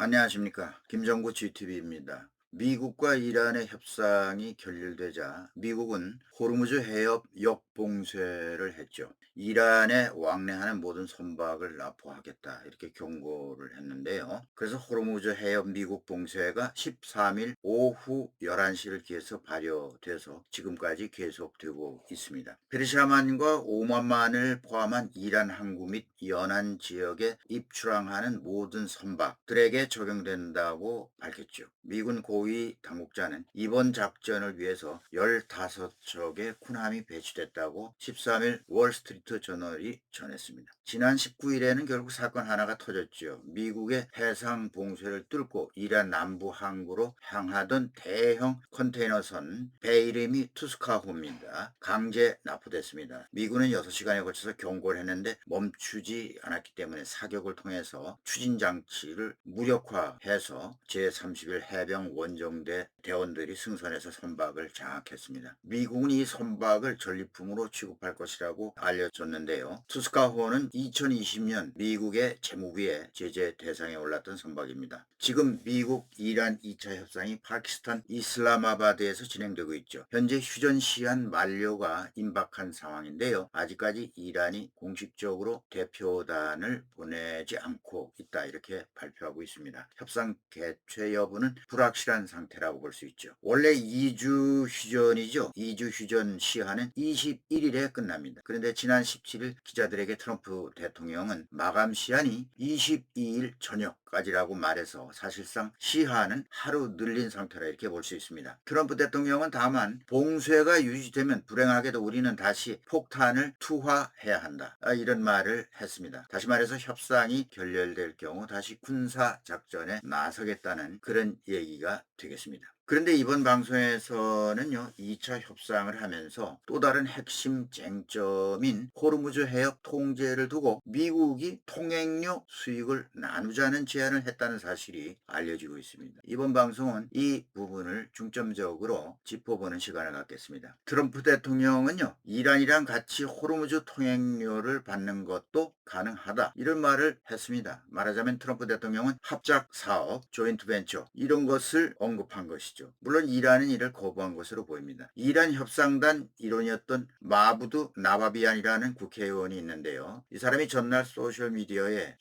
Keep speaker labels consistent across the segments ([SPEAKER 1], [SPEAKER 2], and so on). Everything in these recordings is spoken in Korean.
[SPEAKER 1] 안녕하십니까. 김정구 GTV입니다. 미국과 이란의 협상이 결렬되자 미국은 호르무즈 해협 역봉쇄를 했죠. 이란에 왕래하는 모든 선박을 납포하겠다 이렇게 경고를 했는데요. 그래서 호르무즈 해협 미국 봉쇄가 13일 오후 11시를 기해서 발효돼서 지금까지 계속되고 있습니다. 페르시아만과 오만만을 포함한 이란 항구 및 연안 지역에 입출항하는 모든 선박들에게 적용된다고 밝혔죠. 미군 고위 당국자는 이번 작전을 위해서 15척의 군함이 배치됐다고 13일 월스트리트 저널이 전했습니다. 지난 19일에는 결국 사건 하나가 터졌죠. 미국의 해상 봉쇄를 뚫고 이란 남부 항구로 향하던 대형 컨테이너선 배 이름이 투스카호입니다. 강제 납포됐습니다. 미군은 6시간에 걸쳐서 경고를 했는데 멈추지 않았기 때문에 사격을 통해서 추진 장치를 무력화해서 제31 해병 원정대 대원들이 승선해서 선박을 장악했습니다. 미국은 이 선박을 전리품으로 취급할 것이라고 알려졌는데요. 투스카호는 2020년 미국의 재무부의 제재 대상에 올랐던 선박입니다. 지금 미국 이란 2차 협상이 파키스탄 이슬라마바드에서 진행되고 있죠. 현재 휴전 시한 만료가 임박한 상황인데요. 아직까지 이란이 공식적으로 대표단을 보내지 않고 있다 이렇게 발표하고 있습니다. 협상 개최 여부는 불확실한 상태라고 볼 수 있죠. 원래 2주 휴전이죠. 2주 휴전 시한은 21일에 끝납니다. 그런데 지난 17일 기자들에게 트럼프 대통령은 마감 시한이 22일 저녁까지라고 말해서 사실상 시한은 하루 늘린 상태라 이렇게 볼 수 있습니다. 트럼프 대통령은 다만 봉쇄가 유지되면 불행하게도 우리는 다시 폭탄을 투하해야 한다. 이런 말을 했습니다. 다시 말해서 협상이 결렬될 경우 다시 군사작전에 나서겠다는 그런 얘기가 되겠습니다. 그런데 이번 방송에서는요, 2차 협상을 하면서 또 다른 핵심 쟁점인 호르무즈 해협 통제를 두고 미국이 통행료 수익을 나누자는 제안을 했다는 사실이 알려지고 있습니다. 이번 방송은 이 부분을 중점적으로 짚어보는 시간을 갖겠습니다. 트럼프 대통령은요, 이란이랑 같이 호르무즈 통행료를 받는 것도 가능하다 이런 말을 했습니다. 말하자면 트럼프 대통령은 합작 사업, 조인트 벤처 이런 것을 언급한 것이죠. 물론 이란은 이를 거부한 것으로 보입니다. 이란 협상단 일원이었던 마부드 나바비안이라는 국회의원이 있는데요. 이 사람이 전날 소셜미디어에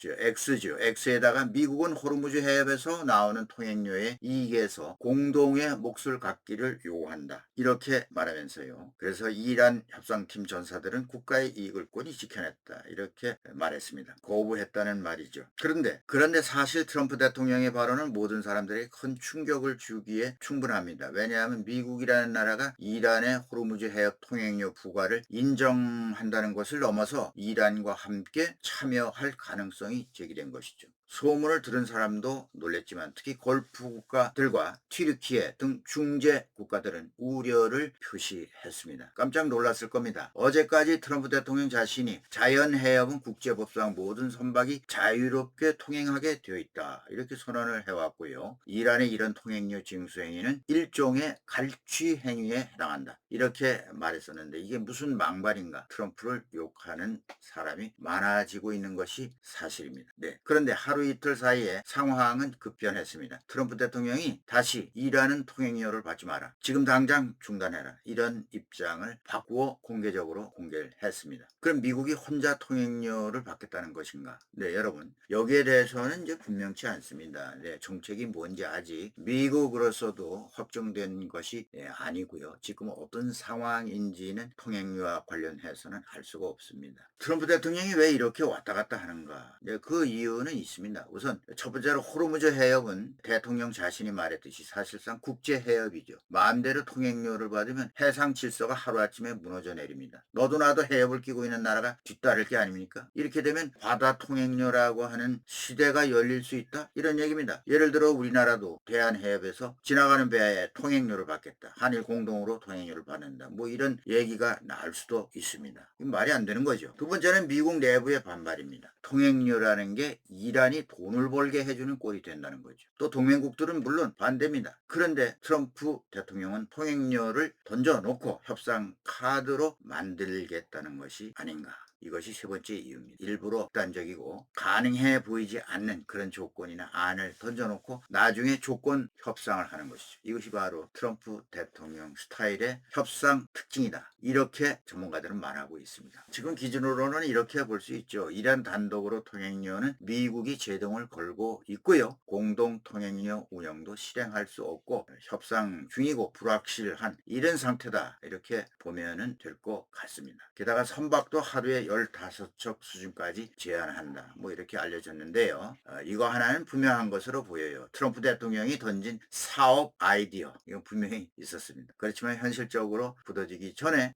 [SPEAKER 1] X에다가 미국은 호르무즈 해협에서 나오는 통행료의 이익에서 공동의 몫을 갖기를 요구한다. 이렇게 말하면서요. 그래서 이란 협상팀 전사들은 국가의 이익을 뻔히 지켜냈다. 이렇게 말했습니다. 거부했다는 말이죠. 그런데 사실 트럼프 대통령의 발언은 모든 사람들에게 큰 충격을 주기에 충분합니다. 왜냐하면 미국이라는 나라가 이란의 호르무즈 해협 통행료 부과를 인정한다는 것을 넘어서 이란과 함께 참여할 가능성이 제기된 것이죠. 소문을 들은 사람도 놀랬지만 특히 걸프 국가들과 튀르키예 등 중재 국가들은 우려를 표시했습니다. 깜짝 놀랐을 겁니다. 어제까지 트럼프 대통령 자신이 자연해협은 국제법상 모든 선박이 자유롭게 통행하게 되어 있다 이렇게 선언을 해왔고요. 이란의 이런 통행료 징수 행위는 일종의 갈취 행위에 해당한다 이렇게 말했었는데 이게 무슨 망발인가. 트럼프를 욕하는 사람이 많아지고 있는 것이 사실입니다. 네. 그런데 하루 이틀 사이에 상황은 급변했습니다. 트럼프 대통령이 다시 이란은 통행료를 받지 마라. 지금 당장 중단해라. 이런 입장을 바꾸어 공개적으로 공개를 했습니다. 그럼 미국이 혼자 통행료를 받겠다는 것인가? 네, 여러분. 여기에 대해서는 이제 분명치 않습니다. 네, 정책이 뭔지 아직 미국으로서도 확정된 것이 아니고요. 지금 어떤 상황인지는 통행료와 관련해서는 알 수가 없습니다. 트럼프 대통령이 왜 이렇게 왔다 갔다 하는가? 네, 그 이유는 있습니다. 우선 첫 번째로 호르무즈 해협은 대통령 자신이 말했듯이 사실상 국제 해협이죠. 마음대로 통행료를 받으면 해상 질서가 하루아침에 무너져 내립니다. 너도 나도 해협을 끼고 있는 나라가 뒤따를 게 아닙니까? 이렇게 되면 바다 통행료라고 하는 시대가 열릴 수 있다? 이런 얘기입니다. 예를 들어 우리나라도 대한해협에서 지나가는 배에 통행료를 받겠다. 한일 공동으로 통행료를 받는다. 뭐 이런 얘기가 나올 수도 있습니다. 이건 말이 안 되는 거죠. 두 번째는 미국 내부의 반발입니다. 통행료라는 게 이란이 돈을 벌게 해주는 꼴이 된다는 거죠. 또 동맹국들은 물론 반대입니다. 그런데 트럼프 대통령은 통행료를 던져놓고 협상 카드로 만들겠다는 것이 아닌가. 이것이 세 번째 이유입니다. 일부러 극단적이고 가능해 보이지 않는 그런 조건이나 안을 던져놓고 나중에 조건 협상을 하는 것이죠. 이것이 바로 트럼프 대통령 스타일의 협상 특징이다. 이렇게 전문가들은 말하고 있습니다. 지금 기준으로는 이렇게 볼 수 있죠. 이란 단독으로 통행료는 미국이 제동을 걸고 있고요. 공동 통행료 운영도 실행할 수 없고 협상 중이고 불확실한 이런 상태다. 이렇게 보면은 될 것 같습니다. 게다가 선박도 하루에 15척 수준까지 제한한다. 뭐 이렇게 알려졌는데요. 이거 하나는 분명한 것으로 보여요. 트럼프 대통령이 던진 사업 아이디어 이건 분명히 있었습니다. 그렇지만 현실적으로 굳어지기 전에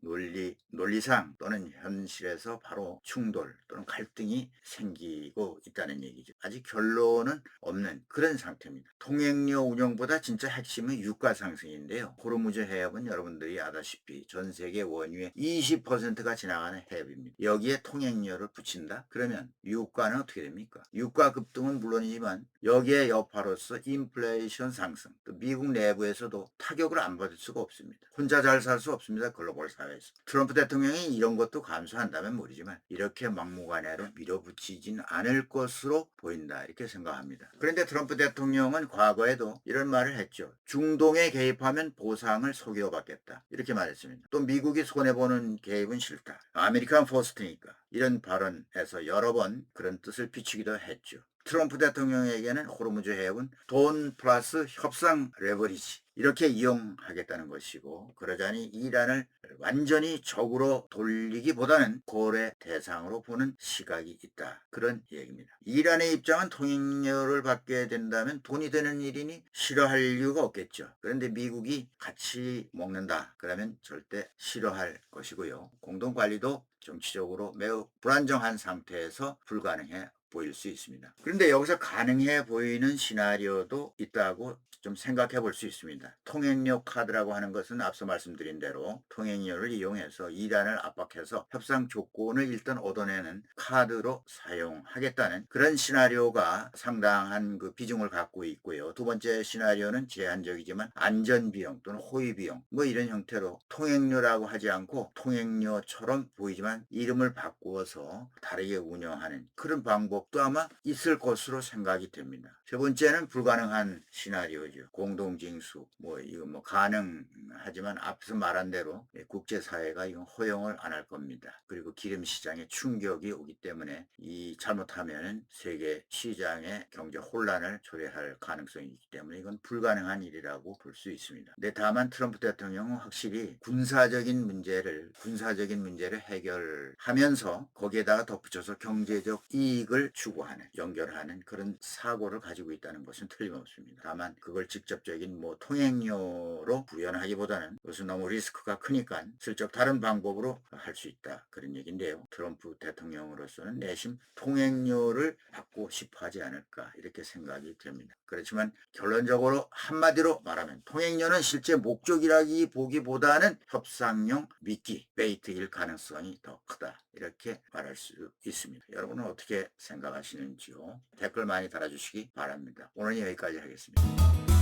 [SPEAKER 1] 논리상 또는 현실에서 바로 충돌 또는 갈등이 생기고 있다는 얘기죠. 아직 결론은 없는 그런 상태입니다. 통행료 운영보다 진짜 핵심은 유가 상승인데요. 호르무즈 해협은 여러분들이 아다시피 전 세계 원유의 20%가 지나가는 해협입니다. 여기에 통행료를 붙인다? 그러면 유가는 어떻게 됩니까? 유가 급등은 물론이지만 여기에 여파로서 인플레이션 상승, 또 미국 내부에서도 타격을 안 받을 수가 없습니다. 혼자 잘 살 수 없습니다. 글로벌 사회에서. 트럼프 대통령이 이런 것도 감수한다면 모르지만 이렇게 막무가내로 밀어붙이진 않을 것으로 보인다. 이렇게 생각합니다. 그런데 트럼프 대통령은 과거에도 이런 말을 했죠. 중동에 개입하면 보상을 속여받겠다. 이렇게 말했습니다. 또 미국이 손해보는 개입은 싫다. 아메리칸 퍼스트니까. 이런 발언에서 여러 번 그런 뜻을 비추기도 했죠. 트럼프 대통령에게는 호르무즈 해협은 돈 플러스 협상 레버리지 이렇게 이용하겠다는 것이고 그러자니 이란을 완전히 적으로 돌리기보다는 고려 대상으로 보는 시각이 있다. 그런 얘기입니다. 이란의 입장은 통행료를 받게 된다면 돈이 되는 일이니 싫어할 이유가 없겠죠. 그런데 미국이 같이 먹는다. 그러면 절대 싫어할 것이고요. 공동관리도 정치적으로 매우 불안정한 상태에서 불가능해 보일 수 있습니다. 그런데 여기서 가능해 보이는 시나리오도 있다고 좀 생각해 볼 수 있습니다. 통행료 카드라고 하는 것은 앞서 말씀드린 대로 통행료를 이용해서 이란을 압박해서 협상 조건을 일단 얻어내는 카드로 사용하겠다는 그런 시나리오가 상당한 그 비중을 갖고 있고요. 두 번째 시나리오는 제한적이지만 안전비용 또는 호위비용 뭐 이런 형태로 통행료라고 하지 않고 통행료처럼 보이지만 이름을 바꾸어서 다르게 운영하는 그런 방법도 아마 있을 것으로 생각이 됩니다. 세 번째는 불가능한 시나리오죠. 공동징수 이거 가능하지만 앞서 말한 대로 국제사회가 이건 허용을 안 할 겁니다. 그리고 기름시장에 충격이 오기 때문에 이 잘못하면 세계 시장의 경제 혼란을 초래할 가능성이 있기 때문에 이건 불가능한 일이라고 볼 수 있습니다. 근데 다만 트럼프 대통령은 확실히 군사적인 문제를 해결하면서 거기에다가 덧붙여서 경제적 이익을 추구하는 연결하는 그런 사고를 가지고 있다는 것은 틀림없습니다. 다만 그걸 직접적인 통행료로 구현하기보다는 그것은 너무 리스크가 크니까 슬쩍 다른 방법으로 할 수 있다. 그런 얘기인데요. 트럼프 대통령으로서는 내심 통행료를 받고 싶어 하지 않을까 이렇게 생각이 됩니다. 그렇지만 결론적으로 한마디로 말하면 통행료는 실제 목적이라기 보기보다는 협상용 미끼, 베이트일 가능성이 더 크다. 이렇게 말할 수 있습니다. 여러분은 어떻게 생각하시는지요? 댓글 많이 달아주시기 바랍니다. 오늘 여기까지 하겠습니다.